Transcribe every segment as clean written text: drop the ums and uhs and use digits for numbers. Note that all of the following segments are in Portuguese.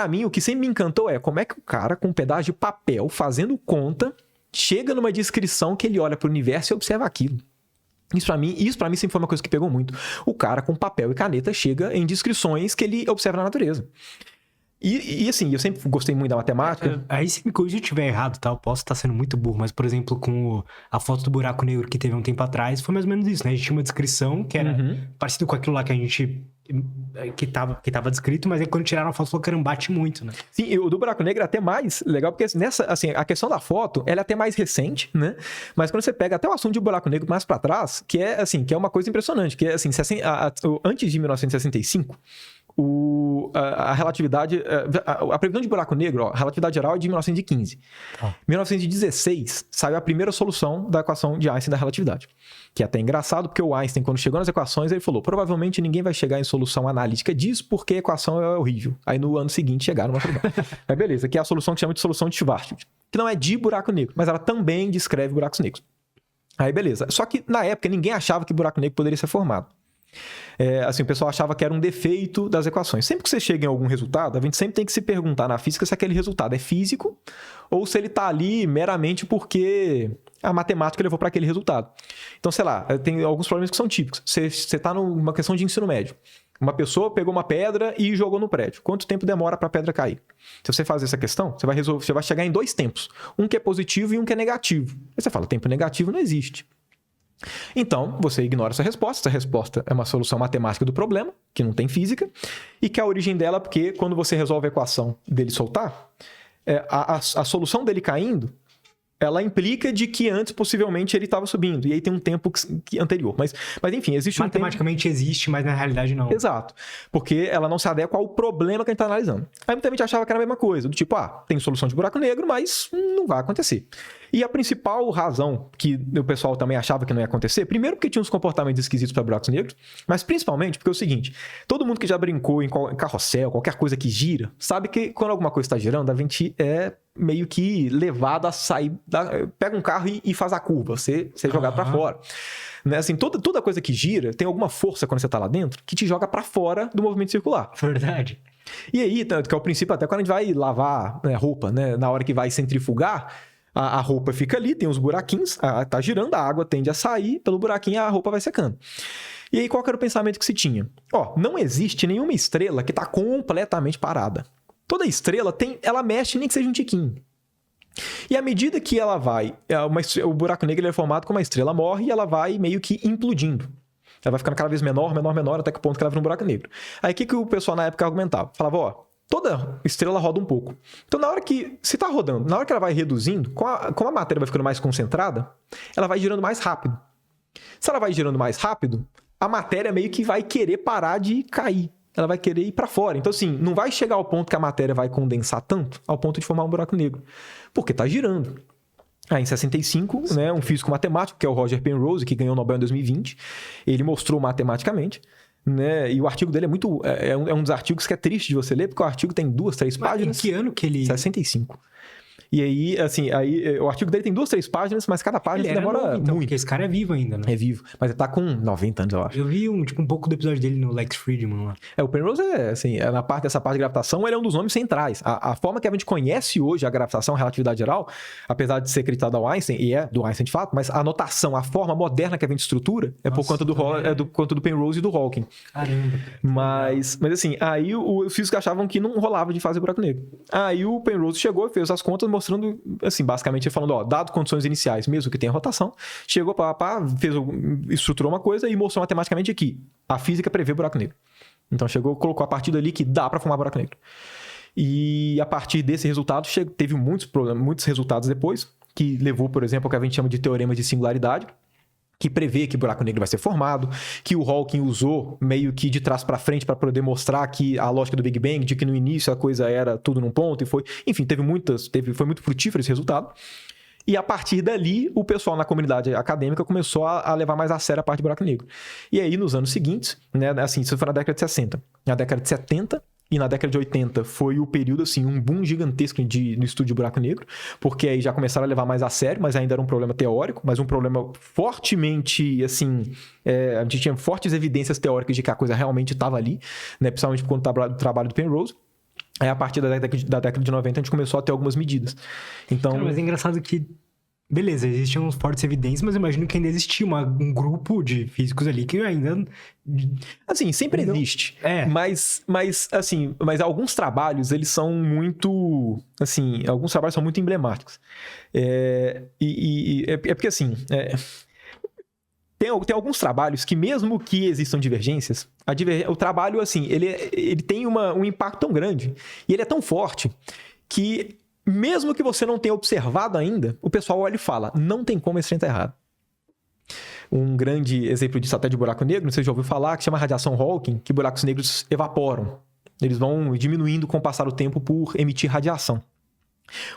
pra mim, o que sempre me encantou é como é que o cara, com um pedaço de papel, fazendo conta, chega numa descrição que ele olha pro universo e observa aquilo. Isso pra mim sempre foi uma coisa que pegou muito. O cara, com papel e caneta, chega em descrições que ele observa na natureza. E assim, eu sempre gostei muito da matemática. Aí se me corrija se eu estiver errado, tá? Eu posso estar sendo muito burro, mas, por exemplo, com a foto do buraco negro que teve um tempo atrás, foi mais ou menos isso, né? A gente tinha uma descrição que era parecido com aquilo lá que a gente... Que tava descrito, mas aí quando tiraram a foto, falou que caramba, bate muito, né? Sim, o do buraco negro é até mais legal, porque a questão da foto, ela é até mais recente, né? Mas quando você pega até o assunto de buraco negro mais pra trás, que é uma coisa impressionante, que é assim, antes de 1965, a relatividade, a previsão de buraco negro, a relatividade geral é de 1915. Em 1916, saiu a primeira solução da equação de Einstein da relatividade. Que é até engraçado, porque o Einstein, quando chegou nas equações, ele falou, provavelmente ninguém vai chegar em solução analítica disso, porque a equação é horrível. Aí no ano seguinte chegaram no problema. Mas beleza, que é a solução que chama de solução de Schwarzschild, que não é de buraco negro, mas ela também descreve buracos negros. Aí beleza. Só que na época ninguém achava que buraco negro poderia ser formado. Assim, o pessoal achava que era um defeito das equações. Sempre que você chega em algum resultado, a gente sempre tem que se perguntar na física se aquele resultado é físico ou se ele está ali meramente porque a matemática levou para aquele resultado. Então, sei lá, tem alguns problemas que são típicos. Você está numa questão de ensino médio. Uma pessoa pegou uma pedra e jogou no prédio. Quanto tempo demora para a pedra cair? Se você fazer essa questão, você vai chegar em dois tempos. Um que é positivo e um que é negativo. Aí você fala, tempo negativo não existe. Então, você ignora essa resposta. Essa resposta é uma solução matemática do problema, que não tem física, e que a origem dela é porque quando você resolve a equação dele soltar, a solução dele caindo, ela implica de que antes, possivelmente, ele estava subindo. E aí tem um tempo anterior. Mas enfim, existe matematicamente existe, mas na realidade não. Exato. Porque ela não se adequa ao problema que a gente está analisando. Aí muita gente achava que era a mesma coisa. Do tipo, tem solução de buraco negro, mas não vai acontecer. E a principal razão que o pessoal também achava que não ia acontecer, primeiro porque tinha uns comportamentos esquisitos para buracos negros, mas principalmente porque é o seguinte, todo mundo que já brincou em carrossel, qualquer coisa que gira, sabe que quando alguma coisa está girando, a gente é meio que levado a sair, pega um carro e faz a curva, você é jogado para fora. Né? Assim, toda coisa que gira tem alguma força quando você está lá dentro que te joga para fora do movimento circular. Verdade. E aí, tanto que é o princípio até quando a gente vai lavar roupa, né? Na hora que vai centrifugar, a roupa fica ali, tem uns buraquinhos, tá girando, a água tende a sair, pelo buraquinho a roupa vai secando. E aí, qual que era o pensamento que se tinha? Não existe nenhuma estrela que tá completamente parada. Toda estrela ela mexe nem que seja um tiquinho. E à medida que ela vai, o buraco negro ele é formado como uma estrela morre e ela vai meio que implodindo. Ela vai ficando cada vez menor, até que o ponto que ela vira um buraco negro. Aí o que o pessoal na época argumentava? Falava, toda estrela roda um pouco. Então, na hora que se está rodando, na hora que ela vai reduzindo, como a matéria vai ficando mais concentrada, ela vai girando mais rápido. Se ela vai girando mais rápido, a matéria meio que vai querer parar de cair. Ela vai querer ir para fora. Então, assim, não vai chegar ao ponto que a matéria vai condensar tanto, ao ponto de formar um buraco negro. Porque está girando. Aí, em 65, né, um físico matemático, que é o Roger Penrose, que ganhou o Nobel em 2020, ele mostrou matematicamente, né, e o artigo dele é um dos artigos que é triste de você ler, porque o artigo tem 2, 3 páginas. Em que ano que ele... 65. E aí, assim, o artigo dele tem 2, 3 páginas, mas cada página demora novo, então, muito. Porque esse cara é vivo ainda, né? É vivo. Mas ele tá com 90 anos, eu acho. Eu vi um pouco do episódio dele no Lex Fridman lá. O Penrose dessa parte de gravitação, ele é um dos nomes centrais. A forma que a gente conhece hoje a gravitação, a relatividade geral, apesar de ser acreditada ao Einstein, e é do Einstein de fato, mas a notação, a forma moderna que a gente estrutura é por conta do Penrose e do Hawking. Caramba. Mas assim, aí os físicos achavam que não rolava de fazer buraco negro. Aí o Penrose chegou e fez as contas mostrando, assim, basicamente falando, dado condições iniciais, mesmo que tenha rotação, chegou estruturou uma coisa e mostrou matematicamente que a física prevê buraco negro. Então colocou a partir dali que dá para formar buraco negro. E a partir desse resultado, teve muitos resultados depois, que levou, por exemplo, ao que a gente chama de teorema de singularidade, que prevê que buraco negro vai ser formado, que o Hawking usou meio que de trás para frente para poder mostrar que a lógica do Big Bang, de que no início a coisa era tudo num ponto, enfim, foi muito frutífero esse resultado. E a partir dali, o pessoal na comunidade acadêmica começou a levar mais a sério a parte de buraco negro. E aí, nos anos seguintes, né, assim, isso foi na década de 60. Na década de 70 e na década de 80 foi o período, assim, um boom gigantesco no estudo de buraco negro, porque aí já começaram a levar mais a sério, mas ainda era um problema teórico, mas um problema fortemente, assim, a gente tinha fortes evidências teóricas de que a coisa realmente estava ali, né, principalmente por conta do trabalho do Penrose. Aí, a partir da década de 90, a gente começou a ter algumas medidas. Então... Cara, mas é engraçado que... Beleza, existiam fortes evidências, mas eu imagino que ainda existia um grupo de físicos ali que ainda... Assim, sempre existe. Mas alguns trabalhos, eles são muito... Assim, alguns trabalhos são muito emblemáticos. É porque, assim... Tem alguns trabalhos que, mesmo que existam divergências, o trabalho, assim, ele tem um impacto tão grande e ele é tão forte que... Mesmo que você não tenha observado ainda, o pessoal olha e fala, não tem como esse trem estar errado. Um grande exemplo disso até de buraco negro, você já ouviu falar, que chama radiação Hawking, que buracos negros evaporam. Eles vão diminuindo com o passar do tempo por emitir radiação.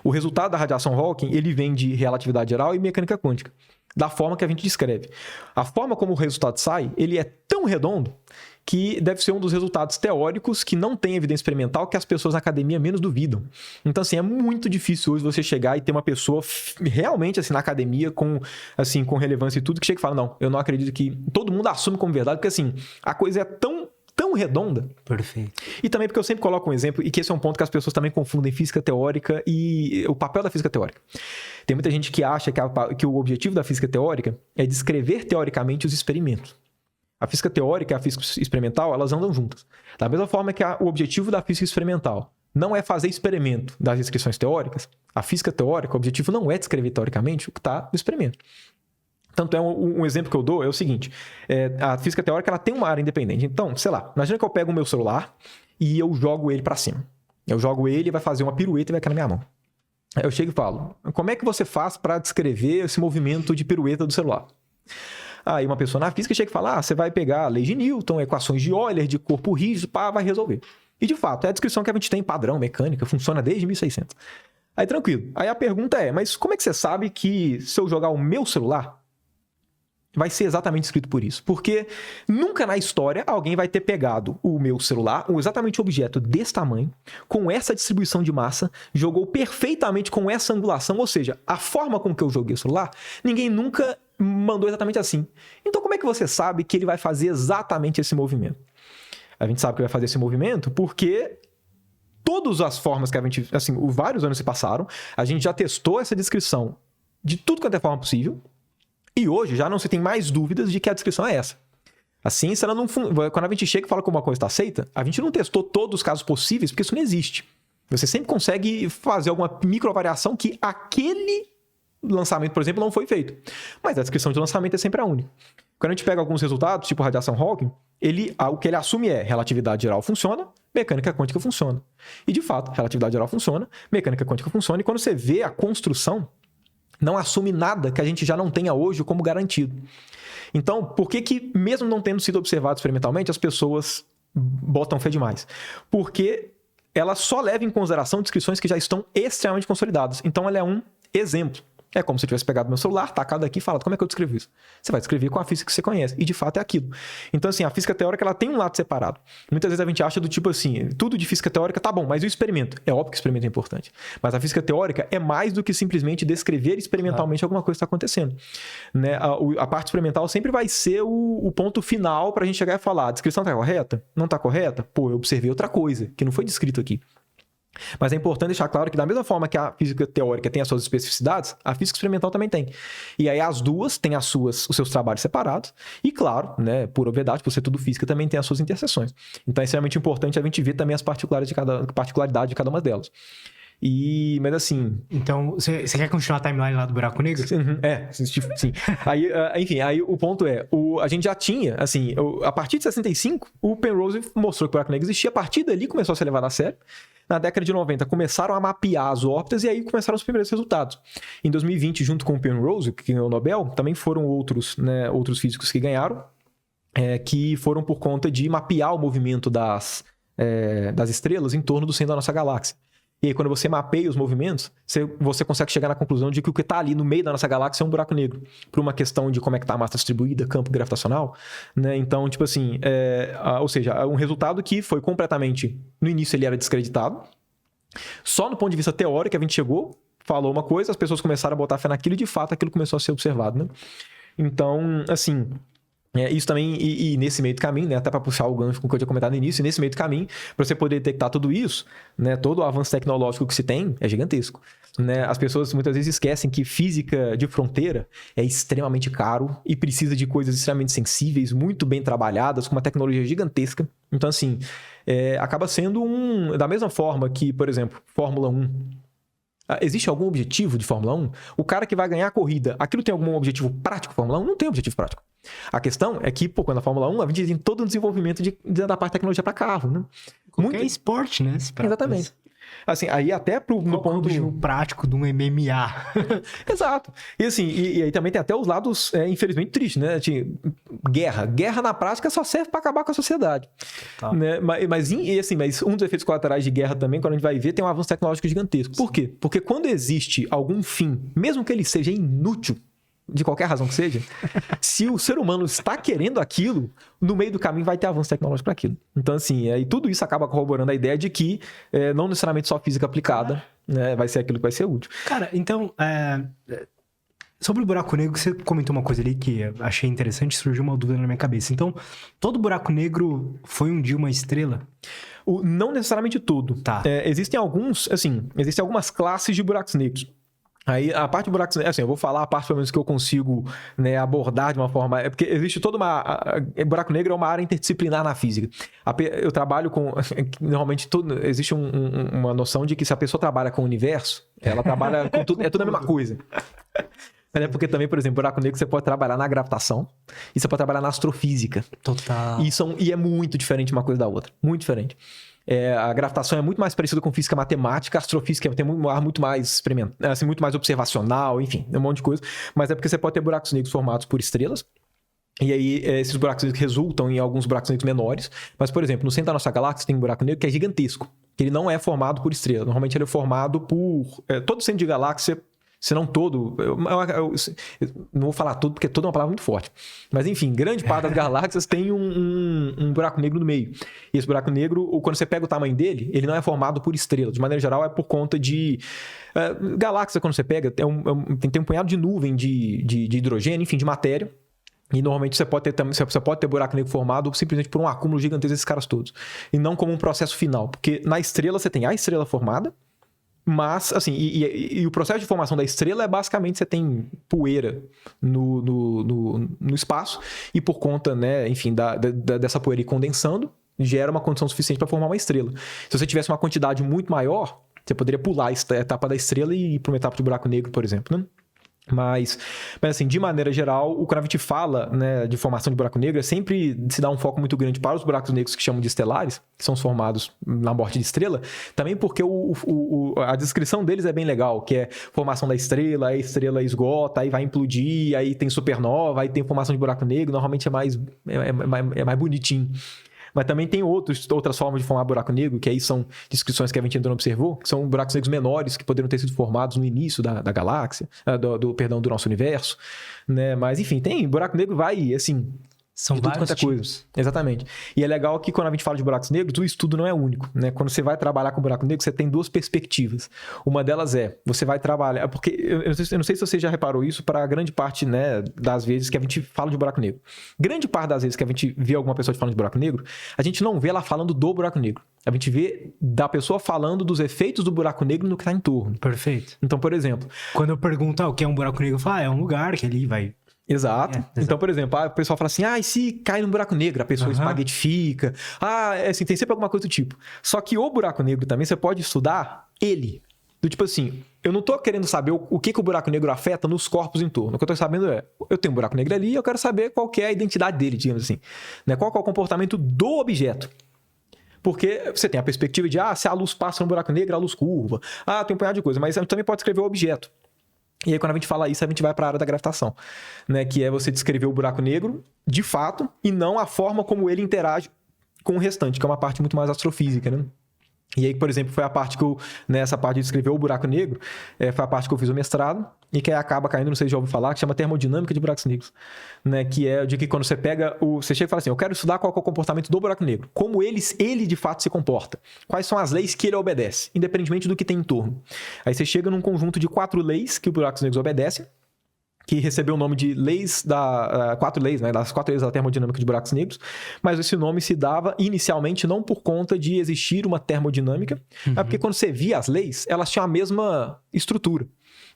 O resultado da radiação Hawking, ele vem de relatividade geral e mecânica quântica, da forma que a gente descreve. A forma como o resultado sai, ele é tão redondo que deve ser um dos resultados teóricos que não tem evidência experimental que as pessoas na academia menos duvidam. Então, assim, é muito difícil hoje você chegar e ter uma pessoa realmente, assim, na academia com relevância e tudo, que chega e fala, não, eu não acredito que... Todo mundo assume como verdade, porque, assim, a coisa é tão redonda. Perfeito. E também porque eu sempre coloco um exemplo, e que esse é um ponto que as pessoas também confundem física teórica e o papel da física teórica. Tem muita gente que acha que o objetivo da física teórica é descrever teoricamente os experimentos. A física teórica e a física experimental, elas andam juntas. Da mesma forma que o objetivo da física experimental não é fazer experimento das descrições teóricas, a física teórica, o objetivo não é descrever teoricamente o que está no experimento. Tanto é um exemplo que eu dou é o seguinte, a física teórica ela tem uma área independente. Então, sei lá, imagina que eu pego o meu celular e eu jogo ele para cima. Eu jogo ele, vai fazer uma pirueta e vai cair na minha mão. Aí eu chego e falo, como é que você faz para descrever esse movimento de pirueta do celular? Aí uma pessoa na física chega e fala, você vai pegar a lei de Newton, equações de Euler, de corpo rígido, vai resolver. E de fato, é a descrição que a gente tem padrão, mecânica, funciona desde 1600. Aí tranquilo. Aí a pergunta é, mas como é que você sabe que se eu jogar o meu celular, vai ser exatamente escrito por isso? Porque nunca na história alguém vai ter pegado o meu celular, exatamente um objeto desse tamanho, com essa distribuição de massa, jogou perfeitamente com essa angulação, ou seja, a forma com que eu joguei o celular, ninguém nunca mandou exatamente assim. Então como é que você sabe que ele vai fazer exatamente esse movimento? A gente sabe que vai fazer esse movimento porque todas as formas que a gente, assim, vários anos se passaram, a gente já testou essa descrição de tudo quanto é forma possível, e hoje já não se tem mais dúvidas de que a descrição é essa. A ciência, ela não quando a gente chega e fala que uma coisa está aceita, a gente não testou todos os casos possíveis, porque isso não existe. Você sempre consegue fazer alguma microvariação que aquele lançamento, por exemplo, não foi feito. Mas a descrição de lançamento é sempre a única. Quando a gente pega alguns resultados, tipo radiação Hawking, o que ele assume é relatividade geral funciona, mecânica quântica funciona. E de fato, relatividade geral funciona, mecânica quântica funciona, e quando você vê a construção, não assume nada que a gente já não tenha hoje como garantido. Então, por que mesmo não tendo sido observado experimentalmente, as pessoas botam fé demais? Porque ela só leva em consideração descrições que já estão extremamente consolidadas. Então, ela é um exemplo. É como se eu tivesse pegado meu celular, tacado aqui e falado, como é que eu descrevo isso? Você vai descrever com a física que você conhece. E, de fato, é aquilo. Então, assim, a física teórica, ela tem um lado separado. Muitas vezes a gente acha do tipo assim, tudo de física teórica tá bom, mas e o experimento? É óbvio que o experimento é importante. Mas a física teórica é mais do que simplesmente descrever experimentalmente alguma coisa que está acontecendo. Né? A parte experimental sempre vai ser o ponto final para a gente chegar e falar, a descrição está correta? Não está correta? Pô, eu observei outra coisa que não foi descrito aqui. Mas é importante deixar claro que da mesma forma que a física teórica tem as suas especificidades, a física experimental também tem. E aí as duas têm os seus trabalhos separados e, claro, né, por obviedade, por ser tudo física, também tem as suas interseções. Então é extremamente importante a gente ver também as particularidades de cada uma delas. Mas assim... Então, você quer continuar a timeline lá do buraco negro? Sim. Aí, enfim, aí o ponto é, a gente já tinha, assim, a partir de 65, o Penrose mostrou que o buraco negro existia, a partir dali começou a ser levado a sério. Na década de 90, começaram a mapear as órbitas e aí começaram os primeiros resultados. Em 2020, junto com o Penrose, que ganhou o Nobel, também foram outros físicos que ganharam, que foram por conta de mapear o movimento das estrelas em torno do centro da nossa galáxia. E aí, quando você mapeia os movimentos, você consegue chegar na conclusão de que o que está ali no meio da nossa galáxia é um buraco negro. Por uma questão de como é que está a massa distribuída, campo gravitacional, né? Então, tipo assim, ou seja, um resultado que foi completamente... No início ele era descreditado. Só no ponto de vista teórico a gente chegou, falou uma coisa, as pessoas começaram a botar fé naquilo e de fato aquilo começou a ser observado, né? Então, assim... Isso também, e nesse meio do caminho, né, até para puxar o gancho com o que eu tinha comentado no início, nesse meio do caminho, para você poder detectar tudo isso, né, todo o avanço tecnológico que se tem é gigantesco. Né? As pessoas muitas vezes esquecem que física de fronteira é extremamente caro e precisa de coisas extremamente sensíveis, muito bem trabalhadas, com uma tecnologia gigantesca. Então, assim, acaba sendo da mesma forma que, por exemplo, Fórmula 1. Existe algum objetivo de Fórmula 1? O cara que vai ganhar a corrida, aquilo tem algum objetivo prático, Fórmula 1? Não tem objetivo prático. A questão é que, quando a Fórmula 1, a gente tem todo um desenvolvimento da parte de tecnologia para carro, né? Qualquer esporte, né? Exatamente. Assim, aí até no ponto prático de um MMA. Exato. E assim, e aí também tem até os lados, infelizmente, tristes, né? Guerra. Guerra na prática só serve para acabar com a sociedade. Tá. Né? Mas um dos efeitos colaterais de guerra também, quando a gente vai ver, tem um avanço tecnológico gigantesco. Por quê? Porque quando existe algum fim, mesmo que ele seja inútil, de qualquer razão que seja, se o ser humano está querendo aquilo, no meio do caminho vai ter avanço tecnológico para aquilo. Então, assim, aí tudo isso acaba corroborando a ideia de que não necessariamente só física aplicada né, vai ser aquilo que vai ser útil. Cara, então, sobre o buraco negro, você comentou uma coisa ali que eu achei interessante, surgiu uma dúvida na minha cabeça. Então, todo buraco negro foi um dia uma estrela? Não necessariamente todo. Tá. Existem algumas classes de buracos negros. Aí, a parte de buracos negros, assim, eu vou falar a parte, pelo menos, que eu consigo, né, abordar de uma forma... porque existe toda buraco negro é uma área interdisciplinar na física. Eu trabalho com... Normalmente, existe uma noção de que se a pessoa trabalha com o universo, ela trabalha com tudo... É tudo a mesma coisa. Porque também, por exemplo, buraco negro você pode trabalhar na gravitação e você pode trabalhar na astrofísica. Total. E é muito diferente uma coisa da outra. Muito diferente. A gravitação é muito mais parecida com física matemática, a astrofísica tem muito mais experimental, assim, muito mais observacional, enfim, um monte de coisa. Mas é porque você pode ter buracos negros formados por estrelas, e aí esses buracos negros resultam em alguns buracos negros menores. Mas, por exemplo, no centro da nossa galáxia tem um buraco negro que é gigantesco, que ele não é formado por estrela. Normalmente ele é formado por... todo centro de galáxia, se não todo, eu não vou falar tudo porque todo é uma palavra muito forte. Mas enfim, grande parte das galáxias tem um buraco negro no meio. E esse buraco negro, quando você pega o tamanho dele, ele não é formado por estrela. De maneira geral, é por conta de... galáxia, quando você pega, tem um punhado de nuvem de hidrogênio, enfim, de matéria. E normalmente você pode ter buraco negro formado simplesmente por um acúmulo gigantesco desses caras todos. E não como um processo final. Porque na estrela você tem a estrela formada, mas, assim, e o processo de formação da estrela é basicamente você tem poeira no espaço e por conta, né, enfim, dessa poeira ir condensando, gera uma condição suficiente para formar uma estrela. Se você tivesse uma quantidade muito maior, você poderia pular a etapa da estrela e ir para uma etapa de buraco negro, por exemplo, né? Mas assim, de maneira geral, quando a gente fala, né, de formação de buraco negro, sempre se dá um foco muito grande para os buracos negros que chamam de estelares, que são formados na morte de estrela, também porque a descrição deles é bem legal, que é formação da estrela, a estrela esgota, aí vai implodir, aí tem supernova, aí tem formação de buraco negro, normalmente é mais bonitinho. Mas também tem outras formas de formar buraco negro, que aí são descrições que a gente ainda não observou, que são buracos negros menores, que poderiam ter sido formados no início da galáxia, do nosso universo, né? Mas, enfim, tem buraco negro vai, assim... São vários tipos. Exatamente. E é legal que quando a gente fala de buracos negros, o estudo não é único, né? Quando você vai trabalhar com buraco negro, você tem duas perspectivas. Uma delas você vai trabalhar... Porque eu não sei se você já reparou isso para grande parte, né, das vezes que a gente fala de buraco negro. Grande parte das vezes que a gente vê alguma pessoa falando de buraco negro, a gente não vê ela falando do buraco negro. A gente vê da pessoa falando dos efeitos do buraco negro no que está em torno. Perfeito. Então, por exemplo... Quando eu pergunto o que é um buraco negro, eu falo, é um lugar que ele vai... Exato. Então, por exemplo, o pessoal fala assim, e se cai num buraco negro, a pessoa espaguetifica. Assim, tem sempre alguma coisa do tipo. Só que o buraco negro também, você pode estudar ele. Do tipo assim, eu não tô querendo saber o que o buraco negro afeta nos corpos em torno. O que eu tô sabendo eu tenho um buraco negro ali e eu quero saber qual que é a identidade dele, digamos assim. Né? Qual que é o comportamento do objeto. Porque você tem a perspectiva de, se a luz passa no buraco negro, a luz curva. Tem um punhado de coisa. Mas a gente também pode escrever o objeto. E aí, quando a gente fala isso, a gente vai para a área da gravitação, né? Que é você descrever o buraco negro de fato e não a forma como ele interage com o restante, que é uma parte muito mais astrofísica, né? E aí, por exemplo, foi a parte que nessa parte de descrever o buraco negro, foi a parte que eu fiz o mestrado e que aí acaba caindo, não sei se já ouviu falar, que chama termodinâmica de buracos negros, né? Que é de que quando você pega você chega e fala assim, eu quero estudar qual é o comportamento do buraco negro, como ele de fato se comporta, quais são as leis que ele obedece, independentemente do que tem em torno. Aí você chega num conjunto de 4 leis que os buracos negros obedecem, que recebeu o nome de leis quatro leis, né? Das 4 leis da termodinâmica de buracos negros, mas esse nome se dava inicialmente não por conta de existir uma termodinâmica, mas porque quando você via as leis, elas tinham a mesma estrutura.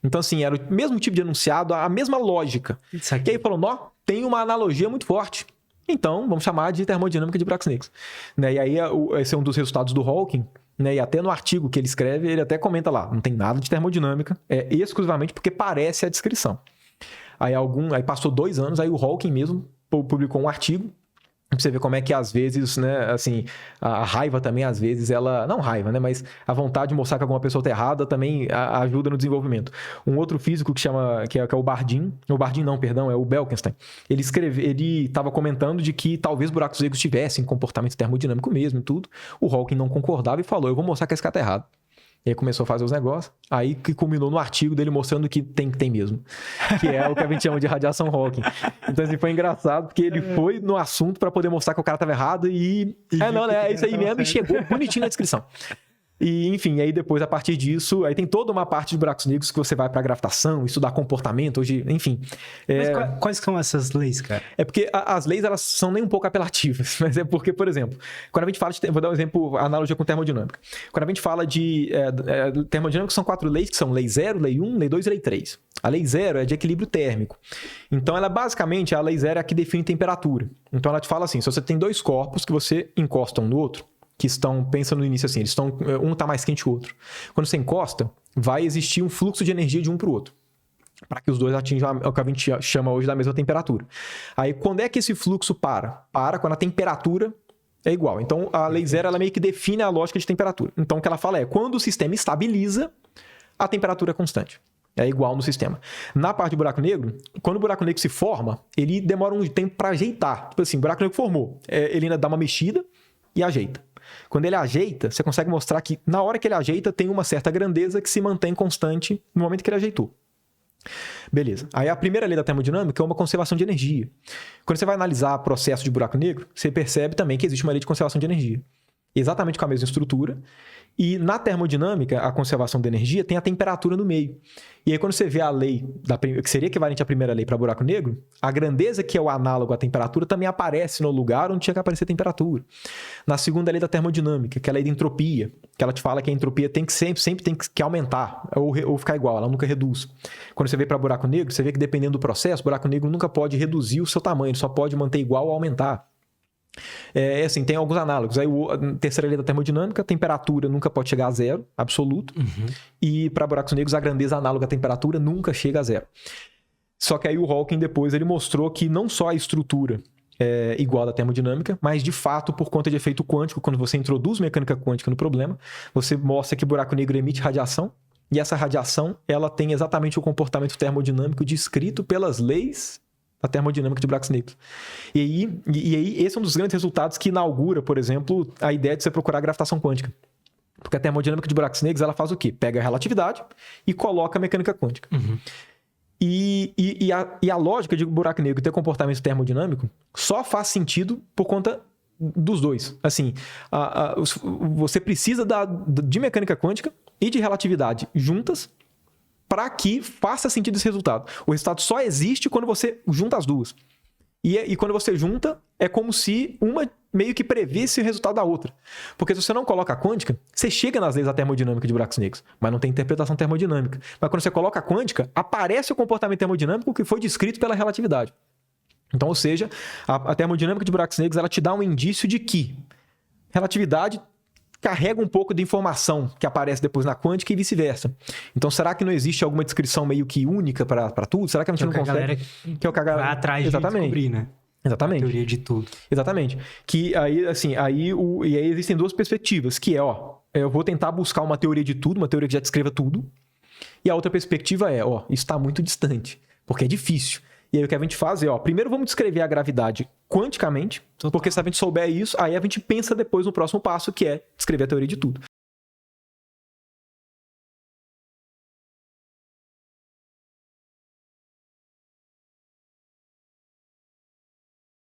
Então, assim, era o mesmo tipo de enunciado, a mesma lógica. E aí falou, ó, tem uma analogia muito forte. Então, vamos chamar de termodinâmica de buracos negros. Né? E aí, esse é um dos resultados do Hawking, né? E até no artigo que ele escreve, ele até comenta lá, não tem nada de termodinâmica, é exclusivamente porque parece a descrição. Aí passou 2 anos, aí o Hawking mesmo publicou um artigo, pra você ver como é que às vezes, né, assim, a raiva também, às vezes, ela... Não raiva, né, mas a vontade de mostrar que alguma pessoa tá errada também ajuda no desenvolvimento. Um outro físico que é o Bardeen, é o Belkenstein, ele estava comentando de que talvez buracos negros tivessem comportamento termodinâmico mesmo e tudo. O Hawking não concordava e falou, eu vou mostrar que esse cara tá errado. E aí começou a fazer os negócios. Aí que culminou no artigo dele mostrando que tem mesmo. Que é o que a gente chama de radiação Hawking. Então, assim, foi engraçado, porque ele foi no assunto para poder mostrar que o cara tava errado e não, é isso aí mesmo, e chegou bonitinho na descrição. E, enfim, aí depois, a partir disso, aí tem toda uma parte de buracos negros que você vai pra gravitação, estudar comportamento, hoje, enfim. Mas quais são essas leis, cara? É porque as leis, elas são nem um pouco apelativas, mas é porque, por exemplo, quando a gente fala vou dar um exemplo, analogia com termodinâmica. Quando a gente fala de termodinâmica, são 4 leis, que são lei 0, lei 1, lei 2 e lei 3. A lei 0 é de equilíbrio térmico. Então, ela basicamente, a lei 0 é a que define temperatura. Então, ela te fala assim, se você tem 2 corpos que você encosta um no outro, que estão, pensa no início assim, um está mais quente que o outro. Quando você encosta, vai existir um fluxo de energia de um para o outro, para que os dois atinjam o que a gente chama hoje da mesma temperatura. Aí, quando é que esse fluxo para? Para quando a temperatura é igual. Então, a lei 0, ela meio que define a lógica de temperatura. Então, o que ela fala é, quando o sistema estabiliza, a temperatura é constante. É igual no sistema. Na parte do buraco negro, quando o buraco negro se forma, ele demora um tempo para ajeitar. Tipo assim, o buraco negro formou, ele ainda dá uma mexida e ajeita. Quando ele ajeita, você consegue mostrar que na hora que ele ajeita, tem uma certa grandeza que se mantém constante no momento que ele ajeitou. Beleza. Aí a primeira lei da termodinâmica é uma conservação de energia. Quando você vai analisar processo de buraco negro, você percebe também que existe uma lei de conservação de energia. Exatamente com a mesma estrutura. E na termodinâmica, a conservação de energia tem a temperatura no meio. E aí, quando você vê a lei, que seria equivalente à primeira lei para buraco negro, a grandeza, que é o análogo à temperatura, também aparece no lugar onde tinha que aparecer temperatura. Na segunda lei da termodinâmica, que é a lei da entropia, que ela te fala que a entropia tem que sempre tem que aumentar ou ficar igual, ela nunca reduz. Quando você vê para buraco negro, você vê que dependendo do processo, o buraco negro nunca pode reduzir o seu tamanho, ele só pode manter igual ou aumentar. Assim, tem alguns análogos. Aí, a terceira lei da termodinâmica, a temperatura nunca pode chegar a 0, absoluto. E para buracos negros, a grandeza análoga à temperatura nunca chega a 0. Só que aí o Hawking depois ele mostrou que não só a estrutura é igual da termodinâmica, mas de fato, por conta de efeito quântico, quando você introduz mecânica quântica no problema, você mostra que o buraco negro emite radiação, e essa radiação ela tem exatamente o comportamento termodinâmico descrito pelas leis da termodinâmica de buracos negros. E aí, esse é um dos grandes resultados que inaugura, por exemplo, a ideia de você procurar a gravitação quântica. Porque a termodinâmica de buracos negros, ela faz o quê? Pega a relatividade e coloca a mecânica quântica. E a lógica de buraco negro ter comportamento termodinâmico só faz sentido por conta dos dois. Assim, você precisa de mecânica quântica e de relatividade juntas para que faça sentido esse resultado. O resultado só existe quando você junta as duas. E quando você junta, é como se uma meio que previsse o resultado da outra. Porque se você não coloca a quântica, você chega nas leis da termodinâmica de buracos negros, mas não tem interpretação termodinâmica. Mas quando você coloca a quântica, aparece o comportamento termodinâmico que foi descrito pela relatividade. Então, ou seja, a termodinâmica de buracos negros, ela te dá um indício de que relatividade carrega um pouco de informação que aparece depois na quântica e vice-versa. Então, será que não existe alguma descrição meio que única para tudo? Será que a gente não consegue? Que é o que a galera vai atrás de descobrir, né? Exatamente. A teoria de tudo. Exatamente. Que aí, assim, e aí existem 2 perspectivas, que é, eu vou tentar buscar uma teoria de tudo, uma teoria que já descreva tudo. E a outra perspectiva é, isso está muito distante, porque é difícil. E aí o que a gente faz é, primeiro vamos descrever a gravidade quanticamente, porque se a gente souber isso, aí a gente pensa depois no próximo passo, que é descrever a teoria de tudo.